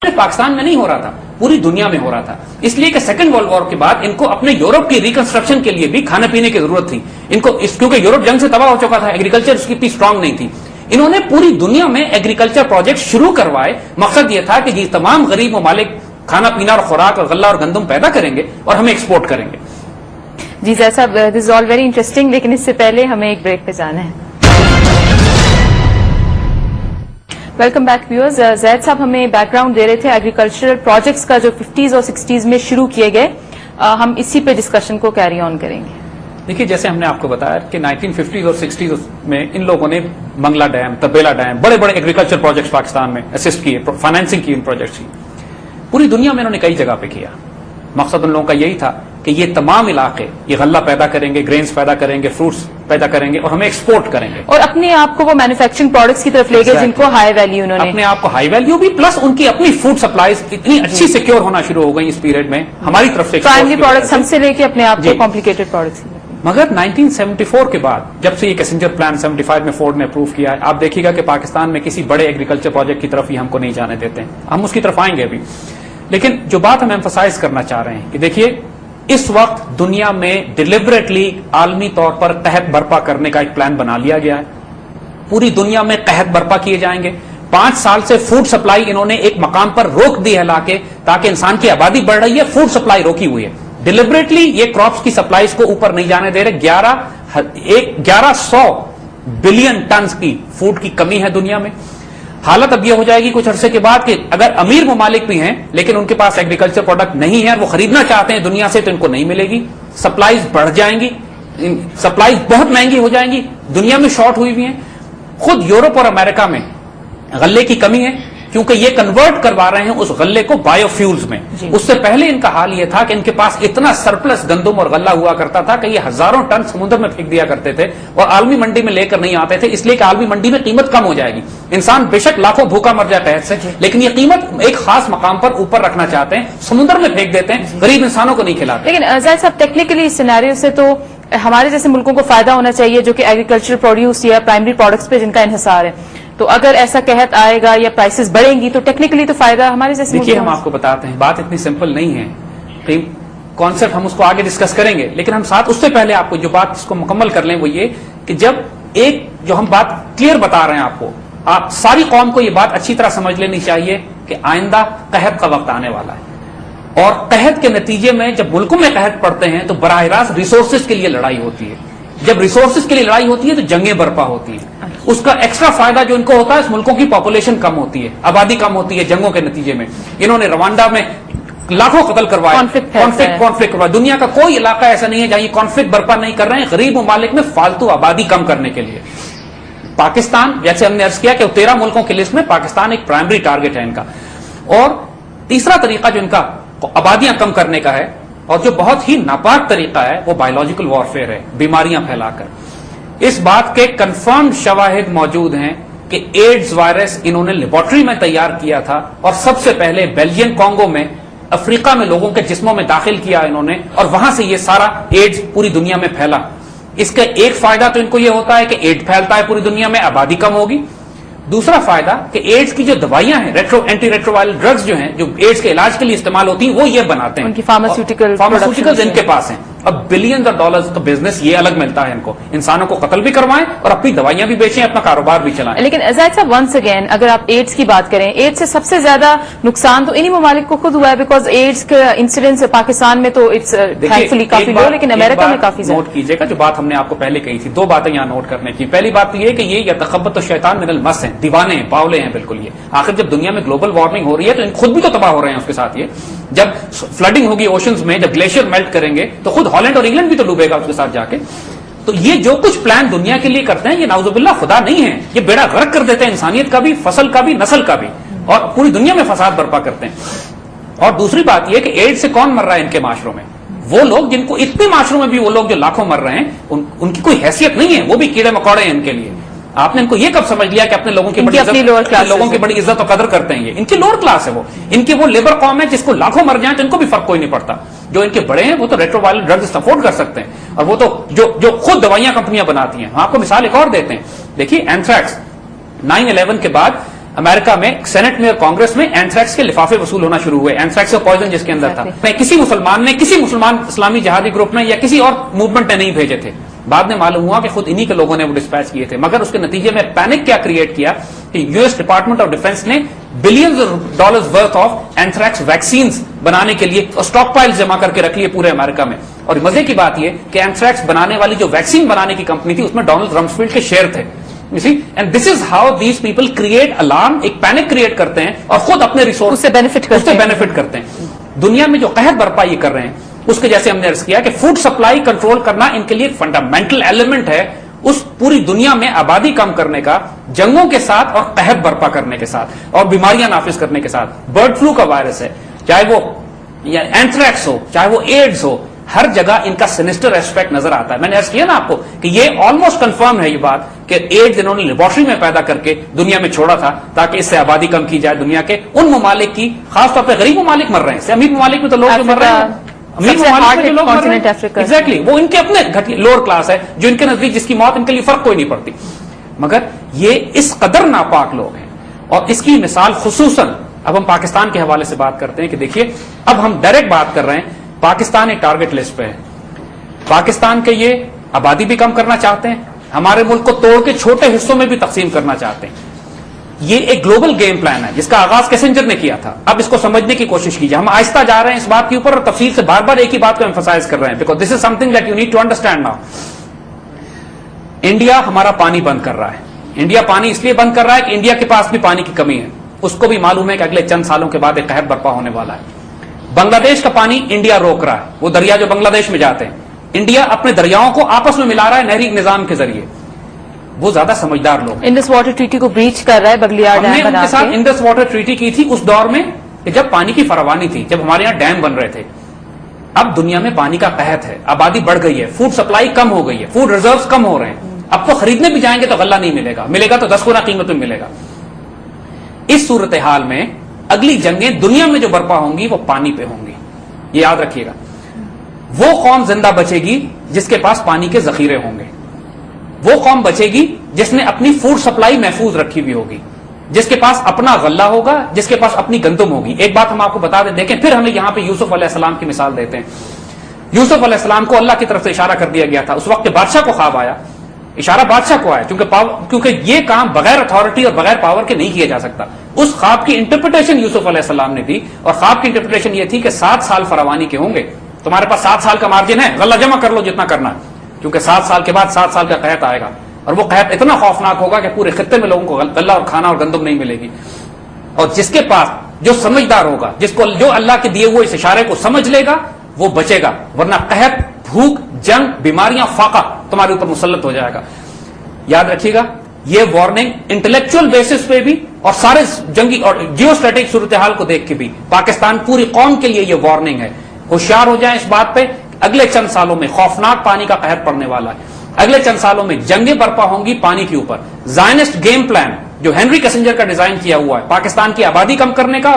پاکستان میں نہیں ہو رہا تھا، پوری دنیا میں ہو رہا تھا، اس لیے کہ سیکنڈ ورلڈ وار کے بعد ان کو اپنے یورپ کی ریکنسٹرکشن کے لیے بھی کھانے پینے کی ضرورت تھی ان کو، کیونکہ یورپ جنگ سے تباہ ہو چکا تھا، ایگریکلچر اس کی اتنی اسٹرانگ نہیں تھی. انہوں نے پوری دنیا میں ایگریکلچر پروجیکٹ شروع کروائے. مقصد یہ تھا کہ یہ تمام غریب ممالک کھانا پینا اور خوراک اور غلہ اور گندم پیدا کریں گے اور ہمیں ایکسپورٹ کریں گے. جی زید صاحب، دس از آل ویری انٹرسٹنگ، لیکن اس سے پہلے ہمیں ایک بریک پہ جانا ہے. Welcome back viewers. زید صاحب ہمیں بیک گراؤنڈ دے رہے تھے ایگریکلچرل پروجیکٹس کا جو 50s اور 60s میں شروع کیے گئے. ہم اسی پہ ڈسکشن کو کیری آن کریں گے. دیکھیے، جیسے ہم نے آپ کو بتایا کہ 1950s اور 60s میں ان لوگوں نے منگلا ڈیم، تبیلا ڈیم، بڑے بڑے ایگریکلچر پروجیکٹس پاکستان میں اسسٹ کیے، فائنینسنگ کی ان پروجیکٹس کی. پوری دنیا میں انہوں نے کئی جگہ پہ کیا. مقصد ان لوگوں کا یہی تھا کہ یہ تمام علاقے یہ غلہ پیدا کریں گے، گرینز پیدا کریں گے، فروٹس پیدا کریں گے اور ہمیں ایکسپورٹ کریں گے، اور اپنے آپ کو وہ مینوفیکچرنگ پروڈکٹس کی طرف لے گئے جن کو ہائی ویلیو، انہوں نے اپنے آپ کو ہائی ویلیو بھی، پلس ان کی اپنی فوڈ سپلائیز اتنی اچھی سیکیور ہونا شروع ہو گئی اس پیریڈ میں ہماری طرف سے، پرائمری پروڈکٹس ہم سے لے کے اپنے آپ کو کمپلیکیٹڈ پروڈکٹس. مگر 1974 کے بعد جب سے یہ کیسنجر پلان 75 میں فورڈ نے اپروو کیا ہے، آپ دیکھیے گا کہ پاکستان میں کسی بڑے ایگریکلچر پروجیکٹ کی طرف ہی ہم کو نہیں جانے دیتے ہیں. ہم اس کی طرف آئیں گے ابھی، لیکن جو بات ہم ایمفسائز کرنا چاہ رہے ہیں کہ دیکھیے اس وقت دنیا میں ڈیلیبریٹلی عالمی طور پر قحط برپا کرنے کا ایک پلان بنا لیا گیا ہے. پوری دنیا میں قحط برپا کیے جائیں گے. 5 سال سے فوڈ سپلائی انہوں نے ایک مقام پر روک دی ہے لا کے، تاکہ انسان کی آبادی بڑھ رہی ہے، فوڈ سپلائی روکی ہوئی ہے. ڈیلیبریٹلی یہ کراپس کی سپلائیز کو اوپر نہیں جانے دے رہے. 1100 بلین ٹنز کی فوڈ کی کمی ہے دنیا میں. حالت اب یہ ہو جائے گی کچھ عرصے کے بعد کہ اگر امیر ممالک بھی ہیں لیکن ان کے پاس ایگریکلچر پروڈکٹ نہیں ہے، وہ خریدنا چاہتے ہیں دنیا سے، تو ان کو نہیں ملے گی. سپلائیز بڑھ جائیں گی، سپلائیز بہت مہنگی ہو جائیں گی. دنیا میں شارٹ ہوئی بھی ہیں. خود یورپ اور امریکہ میں غلے کی کمی ہے، کیونکہ یہ کنورٹ کروا رہے ہیں اس غلے کو بایو فیولز میں. اس سے پہلے ان کا حال یہ تھا کہ ان کے پاس اتنا سرپلس گندم اور غلہ ہوا کرتا تھا کہ یہ ہزاروں ٹن سمندر میں پھینک دیا کرتے تھے اور عالمی منڈی میں لے کر نہیں آتے تھے، اس لیے کہ عالمی منڈی میں قیمت کم ہو جائے گی. انسان بے شک لاکھوں بھوکا مر جائے قحط سے، لیکن یہ قیمت ایک خاص مقام پر اوپر رکھنا چاہتے ہیں، سمندر میں پھینک دیتے ہیں، غریب انسانوں کو نہیں کھلاتے. لیکن زید صاحب ٹیکنیکلی اس سیناریو سے تو ہمارے جیسے ملکوں کو فائدہ ہونا چاہیے جو کہ ایگریکلچر پروڈیوس یا پرائمری پروڈکٹس پہ جن کا انحصار ہے. تو اگر ایسا قحط آئے گا یا پرائسز بڑھیں گی تو ٹیکنیکلی تو فائدہ ہمارے جیسے. دیکھیے، ہم آپ کو بتاتے ہیں بات اتنی سمپل نہیں ہے. کانسیپٹ ہم اس کو آگے ڈسکس کریں گے، لیکن ہم ساتھ اس سے پہلے آپ کو جو بات اس کو مکمل کر لیں وہ یہ کہ جب ایک جو ہم بات کلیئر بتا رہے ہیں آپ کو، آپ ساری قوم کو یہ بات اچھی طرح سمجھ لینی چاہیے کہ آئندہ قحط کا وقت آنے والا ہے، اور قحط کے نتیجے میں جب ملکوں میں قحط پڑتے ہیں تو براہ راست ریسورسز کے لیے لڑائی ہوتی ہے. جب ریسورسز کے لیے لڑائی ہوتی ہے تو جنگیں برپا ہوتی ہیں. اس کا ایکسٹرا فائدہ جو ان کو ہوتا ہے، اس ملکوں کی پاپولیشن کم ہوتی ہے، آبادی کم ہوتی ہے جنگوں کے نتیجے میں. انہوں نے روانڈا میں لاکھوں قتل کروائے، کانفلکٹ کروائے. دنیا کا کوئی علاقہ ایسا نہیں ہے جہاں یہ کانفلکٹ برپا نہیں کر رہے ہیں غریب ممالک میں فالتو آبادی کم کرنے کے لیے. پاکستان، جیسے ہم نے عرض کیا کہ 13 ملکوں کی لسٹ میں پاکستان ایک پرائمری ٹارگٹ ہے ان کا. اور تیسرا طریقہ جو ان کا آبادیاں کم کرنے کا ہے اور جو بہت ہی ناپاک طریقہ ہے وہ بایولوجیکل وارفیئر ہے، بیماریاں پھیلا کر. اس بات کے کنفرمڈ شواہد موجود ہیں کہ ایڈز وائرس انہوں نے لیبارٹری میں تیار کیا تھا اور سب سے پہلے بیلجین کانگو میں، افریقہ میں لوگوں کے جسموں میں داخل کیا انہوں نے، اور وہاں سے یہ سارا ایڈز پوری دنیا میں پھیلا. اس کا ایک فائدہ تو ان کو یہ ہوتا ہے کہ ایڈز پھیلتا ہے پوری دنیا میں، آبادی کم ہوگی. دوسرا فائدہ کہ ایڈز کی جو دوائیاں ہیں، اینٹی ریٹرووائرل ڈرگز جو ہیں جو ایڈز کے علاج کے لیے استعمال ہوتی ہیں، وہ یہ بناتے ہیں، ان کی فارماسیوٹیکلز ان کے پاس ہیں. اب بلینز آف ڈالرز کا بزنس یہ الگ ملتا ہے ان کو، انسانوں کو قتل بھی کروائیں اور اپنی دوائیاں بھی بیچیں، اپنا کاروبار بھی چلائیں. لیکن زید صاحب ونس اگین اگر آپ ایڈز کی بات کریں، ایڈز سے سب سے زیادہ نقصان تو انہی ممالک کو خود ہوا ہے، بیکاز ایڈز کا انسیڈنس پاکستان میں تو اٹس تھینکفلی کافی لو، لیکن امریکہ میں کافی زیادہ. نوٹ کیجیے گا جو بات ہم نے آپ کو پہلے کہی تھی، 2 باتیں یہاں نوٹ کرنے کی. پہلی بات تو یہ کہ یہ یتخبط الشیطان من المس ہیں، دیوانے ہیں، باولے ہیں بالکل. یہ آخر جب دنیا میں گلوبل وارمنگ ہو رہی ہے تو خود بھی تو تباہ ہو رہے ہیں اس کے ساتھ. یہ جب فلڈنگ ہوگی اوشنز میں، جب گلیشیئر میلٹ کریں گے تو خود ہالینڈ اور انگلینڈ بھی تو ڈوبے گا اس کے ساتھ جا کے. تو یہ جو کچھ پلان دنیا کے لیے کرتے ہیں یہ نعوذ باللہ خدا نہیں ہے، یہ بیڑا غرق کر دیتے ہیں انسانیت کا بھی، فصل کا بھی، نسل کا بھی، اور پوری دنیا میں فساد برپا کرتے ہیں. اور دوسری بات یہ کہ ایڈز سے کون مر رہا ہے ان کے معاشروں میں؟ وہ لوگ جن کو اتنے معاشروں میں بھی وہ لوگ جو لاکھوں مر رہے ہیں ان کی کوئی حیثیت نہیں ہے، وہ بھی کیڑے مکوڑے ہیں ان کے لیے. آپ نے ان کو یہ کب سمجھ لیا کہ اپنے لوگوں کی بڑی عزت و قدر کرتے ہیں؟ یہ ان کی لوور کلاس ہے، وہ ان کی وہ لیبر قوم ہے جس کو لاکھوں مر جائیں تو ان کو بھی فرق کوئی نہیں پڑتا. جو ان کے بڑے ہیں وہ تو ریٹرووائرل ڈرگز افورڈ کر سکتے ہیں، اور وہ تو جو خود دوائیاں کمپنیاں بناتی ہیں. ہم آپ کو مثال ایک اور دیتے ہیں. دیکھیے اینتھریکس 9/11 کے بعد امریکہ میں سینٹ میں اور کانگریس میں اینتھریکس کے لفافے وصول ہونا شروع ہوئے, اینتھریکس کا پوائزن جس کے اندر تھا. کسی مسلمان اسلامی جہادی گروپ نے یا کسی اور موومنٹ نے نہیں بھیجے تھے. بعد میں معلوم ہوا کہ خود انہی کے لوگوں نے وہ ڈسپیچ کیے تھے, مگر اس کے نتیجے میں پینک کیا کریٹ کیا کہ U S department of defense نے billions dollars worth of anthrax vaccines بنانے کے لیے اسٹاک پائل جمع کر کے رکھ لیے پورے امریکہ میں. اور مزے کی بات یہ کہ اینتھریکس بنانے والی جو ویکسین بنانے کی کمپنی تھی اس میں ڈونلڈ رمسفیلڈ کے شیئر تھے. You see, and this is how these people create alarm, ایک پینک کریٹ کرتے ہیں اور خود اپنے ریسورس سے بینیفٹ کرتے ہیں. دنیا میں جو قحط برپا یہ کر رہے ہیں اس کے جیسے ہم نے عرض کیا کہ فوڈ سپلائی کنٹرول کرنا ان کے لیے فنڈامنٹل ایلیمنٹ ہے اس پوری دنیا میں آبادی کم کرنے کا, جنگوں کے ساتھ اور قحط برپا کرنے کے ساتھ اور بیماریاں نافذ کرنے کے ساتھ. برڈ فلو کا وائرس ہے, چاہے وہ اینتھریکس ہو, چاہے وہ ایڈز ہو, ہر جگہ ان کا سینسٹر ایسپیکٹ نظر آتا ہے. میں نے عرض کیا نا آپ کو کہ یہ آلموسٹ کنفرم ہے یہ بات کہ ایڈز انہوں نے لیبارٹری میں پیدا کر کے دنیا میں چھوڑا تھا تاکہ اس سے آبادی کم کی جائے دنیا کے ان ممالک کی, خاص طور پہ غریب ممالک مر رہے ہیں. امیر ممالک میں تو لوگ جو مر رہے ہیں, امیر ممالک میں جو لوگ مر رہے ہیں ایگزیکٹلی وہ ان کے اپنے لوور کلاس ہے جو ان کے نزدیک جس کی موت ان کے لیے فرق کوئی نہیں پڑتی. مگر یہ اس قدر ناپاک لوگ ہیں. اور اس کی مثال خصوصاً اب ہم پاکستان کے حوالے سے بات کرتے ہیں کہ دیکھیے اب ہم ڈائریکٹ بات کر رہے ہیں, پاکستان ایک ٹارگٹ لسٹ پہ ہے. پاکستان کے یہ آبادی بھی کم کرنا چاہتے ہیں, ہمارے ملک کو توڑ کے چھوٹے حصوں میں بھی تقسیم کرنا چاہتے ہیں. یہ ایک گلوبل گیم پلان ہے جس کا آغاز کیسنجر نے کیا تھا. اب اس کو سمجھنے کی کوشش کیجیے. ہم آہستہ جا رہے ہیں اس بات کے اوپر اور تفصیل سے بار بار ایک ہی بات کو ایمفسائز کر رہے ہیں because this is something that you need to understand now. India ہمارا پانی بند کر رہا ہے. انڈیا پانی اس لیے بند کر رہا ہے کہ انڈیا کے پاس بھی پانی کی کمی ہے. اس کو بھی معلوم ہے کہ اگلے چند سالوں کے بعد ایک قحط برپا ہونے والا ہے. بنگلہ دیش کا پانی انڈیا روک رہا ہے, وہ دریا جو بنگلہ دیش میں جاتے ہیں انڈیا اپنے دریاؤں کو آپس میں ملا رہا ہے نہری نظام کے ذریعے. وہ زیادہ سمجھدار لوگ انڈس واٹر ٹریٹی کو بریچ کر رہا ہے بغلیار ڈیم. ہم نے ان کے ساتھ انڈس واٹر ٹریٹی کی تھی اس دور میں کہ جب پانی کی فراوانی تھی, جب ہمارے یہاں ڈیم بن رہے تھے. اب دنیا میں پانی کا قحط ہے, آبادی بڑھ گئی ہے, فوڈ سپلائی کم ہو گئی ہے, فوڈ ریزروز کم ہو رہے ہیں. اب تو خریدنے بھی جائیں گے تو غلہ نہیں ملے گا, ملے گا تو 10 گنا قیمت میں ملے گا. اس صورتحال میں اگلی جنگیں دنیا میں جو برپا ہوں گی وہ پانی پہ ہوں گی. یہ یاد رکھیے گا. وہ قوم زندہ بچے گی جس کے پاس پانی کے ذخیرے ہوں گے. وہ قوم بچے گی جس نے اپنی فوڈ سپلائی محفوظ رکھی ہوئی ہوگی, جس کے پاس اپنا غلہ ہوگا, جس کے پاس اپنی گندم ہوگی. ایک بات ہم آپ کو بتا دیں, دیکھیں پھر ہمیں یہاں پہ یوسف علیہ السلام کی مثال دیتے ہیں. یوسف علیہ السلام کو اللہ کی طرف سے اشارہ کر دیا گیا تھا. اس وقت بادشاہ کو خواب آیا, اشارہ بادشاہ کو آیا کیونکہ یہ کام بغیر اتھارٹی اور بغیر پاور کے نہیں کیا جا سکتا. اس خواب کی انٹرپریٹیشن یوسف علیہ السلام نے دی, اور خواب کی انٹرپریٹیشن یہ تھی کہ 7 سال فراوانی کے ہوں گے. تمہارے پاس 7 سال کا مارجن ہے, غلہ جمع کر لو جتنا کرنا, کیونکہ 7 سال کے بعد 7 سال کا قحط آئے گا. اور وہ قحط اتنا خوفناک ہوگا کہ پورے خطے میں لوگوں کو غلہ اور کھانا اور گندم نہیں ملے گی. اور جس کے پاس جو سمجھدار ہوگا, جو اللہ کے دیے ہوئے اس اشارے کو سمجھ لے گا, وہ بچے گا. ورنہ قحط, بھوک, جنگ, بیماریاں, فاقہ تمہارے اوپر مسلط ہو جائے گا. یاد رکھیے گا یہ وارننگ انٹلیکچوئل بیسس پہ بھی اور سارے جنگی اور جیو اسٹریٹجک صورتحال کو دیکھ کے بھی پاکستان پوری قوم کے لیے یہ وارننگ ہے. ہوشیار ہو جائیں اس بات پہ, اگلے چند سالوں میں خوفناک پانی کا قحط پڑنے والا ہے. اگلے چند سالوں میں جنگیں برپا ہوں گی پانی کے اوپر. زائنسٹ گیم پلان جو ہنری کیسنجر کا ڈیزائن کیا ہوا ہے پاکستان کی آبادی کم کرنے کا,